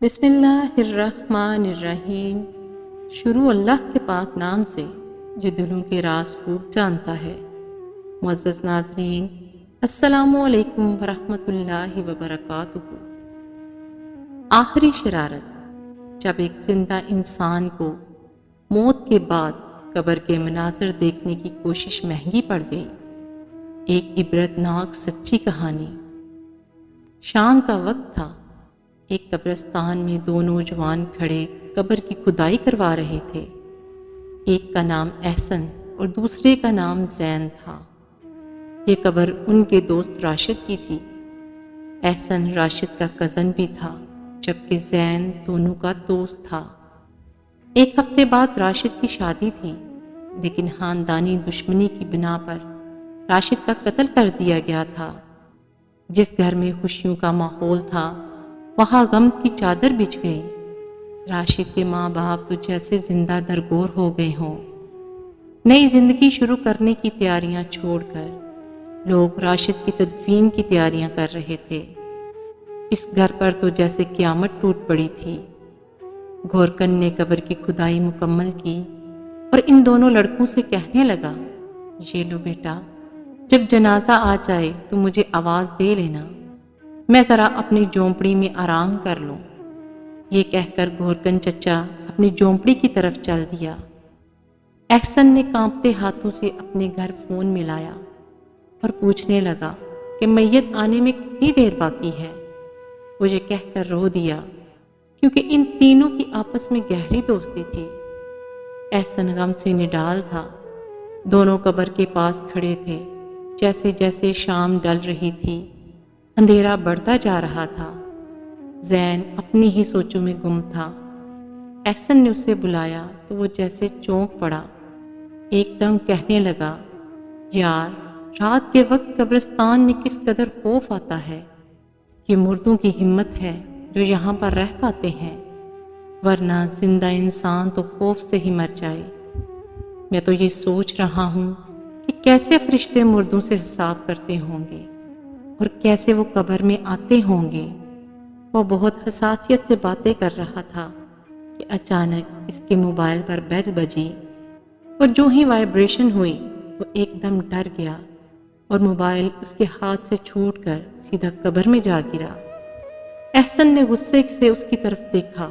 بسم اللہ الرحمن الرحیم۔ شروع اللہ کے پاک نام سے جو دلوں کے راز خوب جانتا ہے۔ معزز ناظرین، السلام علیکم ورحمۃ اللہ وبرکاتہ۔ آخری شرارت۔ جب ایک زندہ انسان کو موت کے بعد قبر کے مناظر دیکھنے کی کوشش مہنگی پڑ گئی۔ ایک عبرتناک سچی کہانی۔ شام کا وقت تھا۔ ایک قبرستان میں دو نوجوان کھڑے قبر کی کھدائی کروا رہے تھے۔ ایک کا نام احسن اور دوسرے کا نام زین تھا۔ یہ قبر ان کے دوست راشد کی تھی۔ احسن راشد کا کزن بھی تھا، جبکہ زین دونوں کا دوست تھا۔ ایک ہفتے بعد راشد کی شادی تھی، لیکن خاندانی دشمنی کی بنا پر راشد کا قتل کر دیا گیا تھا۔ جس گھر میں خوشیوں کا ماحول تھا، وہاں غم کی چادر بچھ گئی۔ راشد کے ماں باپ تو جیسے زندہ درگور ہو گئے ہوں۔ نئی زندگی شروع کرنے کی تیاریاں چھوڑ کر لوگ راشد کی تدفین کی تیاریاں کر رہے تھے۔ اس گھر پر تو جیسے قیامت ٹوٹ پڑی تھی۔ گورکن نے قبر کی کھدائی مکمل کی اور ان دونوں لڑکوں سے کہنے لگا، یہ لو بیٹا، جب جنازہ آ جائے تو مجھے آواز دے لینا، میں ذرا اپنی جھونپڑی میں آرام کر لوں۔ یہ کہہ کر گورکن چچا اپنی جھونپڑی کی طرف چل دیا۔ احسن نے کانپتے ہاتھوں سے اپنے گھر فون ملایا اور پوچھنے لگا کہ میت آنے میں کتنی دیر باقی ہے۔ وہ یہ کہہ کر رو دیا، کیونکہ ان تینوں کی آپس میں گہری دوستی تھی۔ احسن غم سے نڈال تھا۔ دونوں قبر کے پاس کھڑے تھے۔ جیسے جیسے شام ڈل رہی تھی، اندھیرا بڑھتا جا رہا تھا۔ زین اپنی ہی سوچوں میں گم تھا۔ احسن نے اسے بلایا تو وہ جیسے چونک پڑا۔ ایک دم کہنے لگا، یار، رات کے وقت قبرستان میں کس قدر خوف آتا ہے۔ یہ مردوں کی ہمت ہے جو یہاں پر رہ پاتے ہیں، ورنہ زندہ انسان تو خوف سے ہی مر جائے۔ میں تو یہ سوچ رہا ہوں کہ کیسے فرشتے مردوں سے حساب کرتے ہوں گے اور کیسے وہ قبر میں آتے ہوں گے۔ وہ بہت حساسیت سے باتیں کر رہا تھا کہ اچانک اس کے موبائل پر بیل بجی اور جو ہی وائبریشن ہوئی وہ ایک دم ڈر گیا اور موبائل اس کے ہاتھ سے چھوٹ کر سیدھا قبر میں جا گرا۔ احسن نے غصے سے اس کی طرف دیکھا،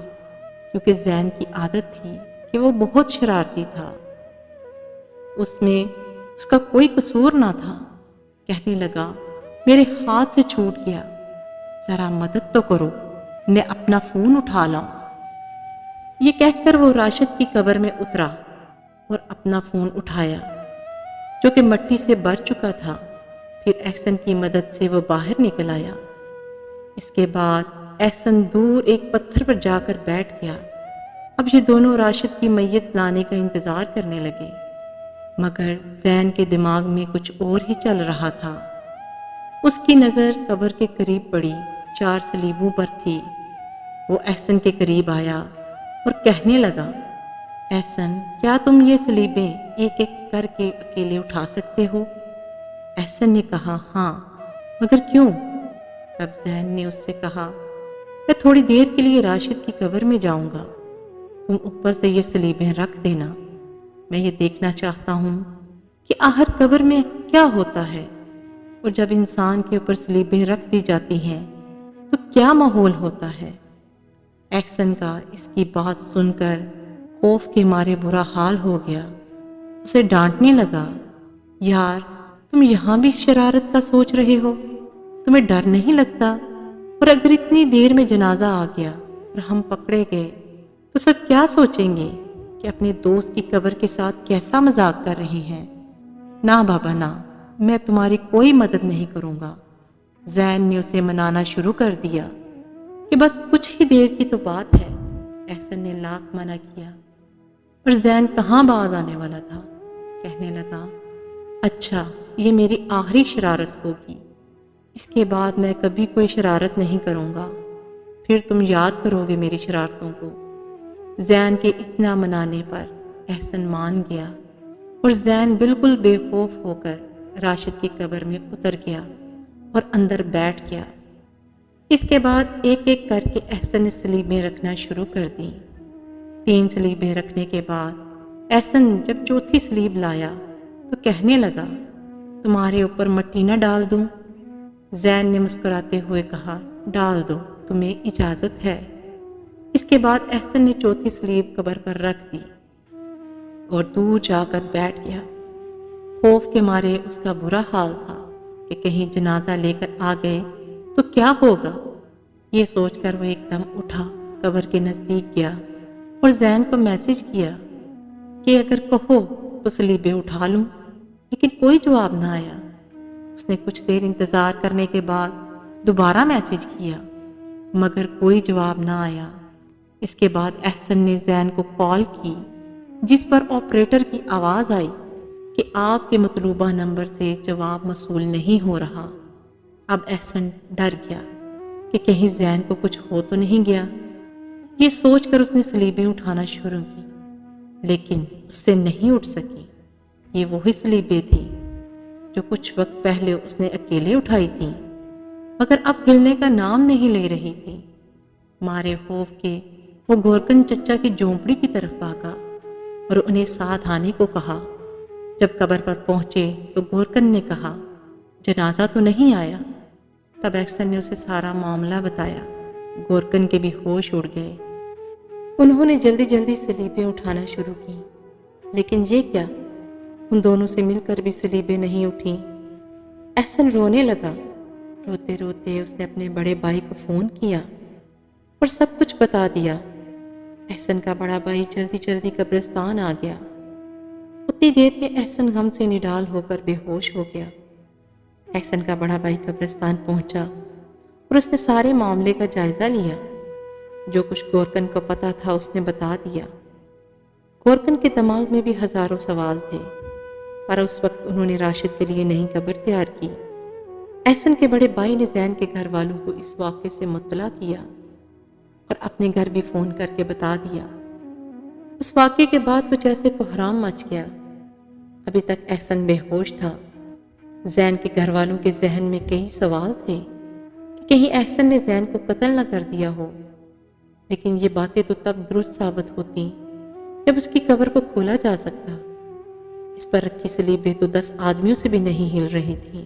کیونکہ زین کی عادت تھی کہ وہ بہت شرارتی تھا۔ اس میں اس کا کوئی قصور نہ تھا۔ کہنے لگا، میرے ہاتھ سے چھوٹ گیا، ذرا مدد تو کرو، میں اپنا فون اٹھا لاؤں۔ یہ کہہ کر وہ راشد کی قبر میں اترا اور اپنا فون اٹھایا، جو کہ مٹی سے بھر چکا تھا۔ پھر احسن کی مدد سے وہ باہر نکل آیا۔ اس کے بعد احسن دور ایک پتھر پر جا کر بیٹھ گیا۔ اب یہ دونوں راشد کی میت لانے کا انتظار کرنے لگے، مگر زین کے دماغ میں کچھ اور ہی چل رہا تھا۔ اس کی نظر قبر کے قریب پڑی، 4 سلیبوں پر تھی۔ وہ احسن کے قریب آیا اور کہنے لگا، احسن، کیا تم یہ سلیبیں ایک ایک کر کے اکیلے اٹھا سکتے ہو؟ احسن نے کہا، ہاں، مگر کیوں؟ تب زین نے اس سے کہا، میں تھوڑی دیر کے لیے راشد کی قبر میں جاؤں گا، تم اوپر سے یہ سلیبیں رکھ دینا۔ میں یہ دیکھنا چاہتا ہوں کہ آخر قبر میں کیا ہوتا ہے، اور جب انسان کے اوپر سلیبیں رکھ دی جاتی ہیں تو کیا ماحول ہوتا ہے۔ احسن کا اس کی بات سن کر خوف کے مارے برا حال ہو گیا۔ اسے ڈانٹنے لگا، یار، تم یہاں بھی شرارت کا سوچ رہے ہو؟ تمہیں ڈر نہیں لگتا؟ اور اگر اتنی دیر میں جنازہ آ گیا اور ہم پکڑے گئے تو سب کیا سوچیں گے کہ اپنے دوست کی قبر کے ساتھ کیسا مذاق کر رہے ہیں۔ نہ بابا نہ، میں تمہاری کوئی مدد نہیں کروں گا۔ زین نے اسے منانا شروع کر دیا کہ بس کچھ ہی دیر کی تو بات ہے۔ احسن نے لاکھ منع کیا، اور زین کہاں باز آنے والا تھا۔ کہنے لگا، اچھا، یہ میری آخری شرارت ہوگی، اس کے بعد میں کبھی کوئی شرارت نہیں کروں گا، پھر تم یاد کرو گے میری شرارتوں کو۔ زین کے اتنا منانے پر احسن مان گیا، اور زین بالکل بے خوف ہو کر راشد کی قبر میں اتر گیا اور اندر بیٹھ گیا۔ اس کے بعد ایک ایک کر کے احسن نے سلیبیں رکھنا شروع کر دیں۔ 3 سلیبیں رکھنے کے بعد احسن جب چوتھی سلیب لایا تو کہنے لگا، تمہارے اوپر مٹی نہ ڈال دوں؟ زین نے مسکراتے ہوئے کہا، ڈال دو، تمہیں اجازت ہے۔ اس کے بعد احسن نے چوتھی سلیب قبر پر رکھ دی اور دور جا کر بیٹھ گیا۔ خوف کے مارے اس کا برا حال تھا کہ کہیں جنازہ لے کر آ گئے تو کیا ہوگا۔ یہ سوچ کر وہ ایک دم اٹھا، قبر کے نزدیک گیا اور زین کو میسج کیا کہ اگر کہو تو سلیبیں اٹھا لوں، لیکن کوئی جواب نہ آیا۔ اس نے کچھ دیر انتظار کرنے کے بعد دوبارہ میسج کیا مگر کوئی جواب نہ آیا۔ اس کے بعد احسن نے زین کو کال کی جس پر آپریٹر کی آواز آئی کہ آپ کے مطلوبہ نمبر سے جواب موصول نہیں ہو رہا۔ اب احسن ڈر گیا کہ کہیں زین کو کچھ ہو تو نہیں گیا۔ یہ سوچ کر اس نے سلیبیں اٹھانا شروع کی لیکن اس سے نہیں اٹھ سکی۔ یہ وہی سلیبیں تھیں جو کچھ وقت پہلے اس نے اکیلے اٹھائی تھیں مگر اب ہلنے کا نام نہیں لے رہی تھی۔ مارے خوف کے وہ گورکن چچا کی جھونپڑی کی طرف بھاگا اور انہیں ساتھ آنے کو کہا۔ جب قبر پر پہنچے تو گورکن نے کہا، جنازہ تو نہیں آیا؟ تب احسن نے اسے سارا معاملہ بتایا۔ گورکن کے بھی ہوش اڑ گئے۔ انہوں نے جلدی جلدی سلیبیں اٹھانا شروع کی لیکن یہ کیا، ان دونوں سے مل کر بھی سلیبیں نہیں اٹھیں۔ احسن رونے لگا۔ روتے روتے اس نے اپنے بڑے بھائی کو فون کیا اور سب کچھ بتا دیا۔ احسن کا بڑا بھائی جلدی جلدی قبرستان آ گیا۔ اتنی دیر میں احسن غم سے نڈال ہو کر بے ہوش ہو گیا۔ احسن کا بڑا بھائی قبرستان پہنچا اور اس نے سارے معاملے کا جائزہ لیا۔ جو کچھ گورکن کو پتا تھا اس نے بتا دیا۔ گورکن کے دماغ میں بھی ہزاروں سوال تھے پر اس وقت انہوں نے راشد کے لیے نئی قبر تیار کی۔ احسن کے بڑے بھائی نے زین کے گھر والوں کو اس واقعے سے مطلع کیا اور اپنے گھر بھی فون کر کے بتا دیا۔ اس واقعے کے بعد تو جیسے کوہرام مچ گیا۔ ابھی تک احسن بے ہوش تھا۔ زین کے گھر والوں کے ذہن میں کئی سوال تھے کہ کہیں احسن نے زین کو قتل نہ کر دیا ہو، لیکن یہ باتیں تو تب درست ثابت ہوتی جب اس کی قبر کو کھولا جا سکتا۔ اس پر رکھی سلیبیں تو 10 آدمیوں سے بھی نہیں ہل رہی تھیں۔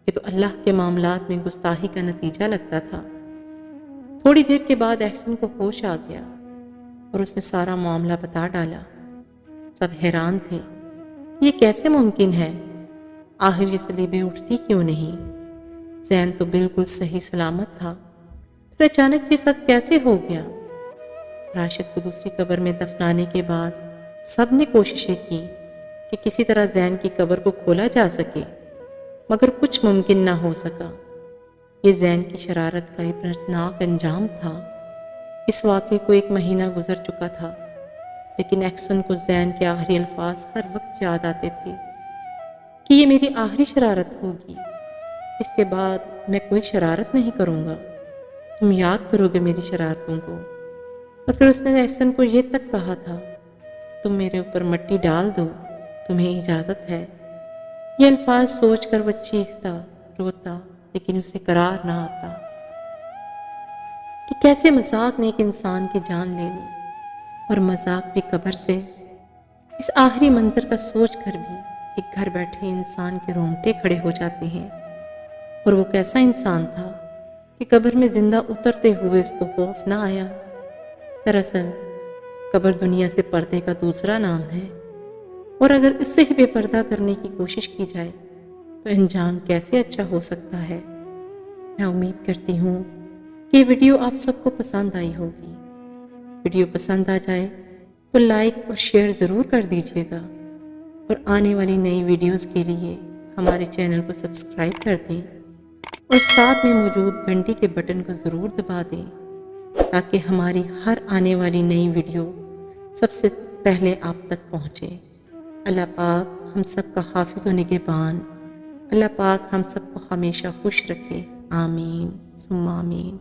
یہ تو اللہ کے معاملات میں گستاخی کا نتیجہ لگتا تھا۔ تھوڑی دیر کے بعد احسن کو ہوش آ گیا اور اس نے سارا معاملہ بتا ڈالا۔ سب حیران تھے، یہ کیسے ممکن ہے؟ آخر یہ سلیبیں اٹھتی کیوں نہیں؟ زین تو بالکل صحیح سلامت تھا، پھر اچانک یہ سب کیسے ہو گیا؟ راشد کو دوسری قبر میں دفنانے کے بعد سب نے کوششیں کی کہ کسی طرح زین کی قبر کو کھولا جا سکے مگر کچھ ممکن نہ ہو سکا۔ یہ زین کی شرارت کا عبرتناک انجام تھا۔ اس واقعے کو 1 مہینہ گزر چکا تھا لیکن احسن کو زین کے آخری الفاظ ہر وقت یاد آتے تھے کہ یہ میری آخری شرارت ہوگی، اس کے بعد میں کوئی شرارت نہیں کروں گا، تم یاد کرو گے میری شرارتوں کو۔ اور پھر اس نے احسن کو یہ تک کہا تھا، تم میرے اوپر مٹی ڈال دو، تمہیں اجازت ہے۔ یہ الفاظ سوچ کر وہ چیختا روتا لیکن اسے قرار نہ آتا کہ کیسے مذاق نے ایک انسان کی جان لے لی، اور مذاق بھی قبر سے۔ اس آخری منظر کا سوچ کر بھی ایک گھر بیٹھے انسان کے رونگٹے کھڑے ہو جاتے ہیں۔ اور وہ کیسا انسان تھا کہ قبر میں زندہ اترتے ہوئے اس کو خوف نہ آیا۔ دراصل قبر دنیا سے پردے کا دوسرا نام ہے، اور اگر اس سے ہی بے پردہ کرنے کی کوشش کی جائے تو انجام کیسے اچھا ہو سکتا ہے۔ میں امید کرتی ہوں کہ یہ ویڈیو آپ سب کو پسند آئی ہوگی۔ ویڈیو پسند آ جائے تو لائک اور شیئر ضرور کر دیجیے گا، اور آنے والی نئی ویڈیوز کے لیے ہمارے چینل کو سبسکرائب کر دیں اور ساتھ میں موجود گھنٹی کے بٹن کو ضرور دبا دیں تاکہ ہماری ہر آنے والی نئی ویڈیو سب سے پہلے آپ تک پہنچے۔ اللہ پاک ہم سب کا حافظ و نگہبان، اللہ پاک ہم سب کو ہمیشہ خوش رکھے، آمین ثم آمین۔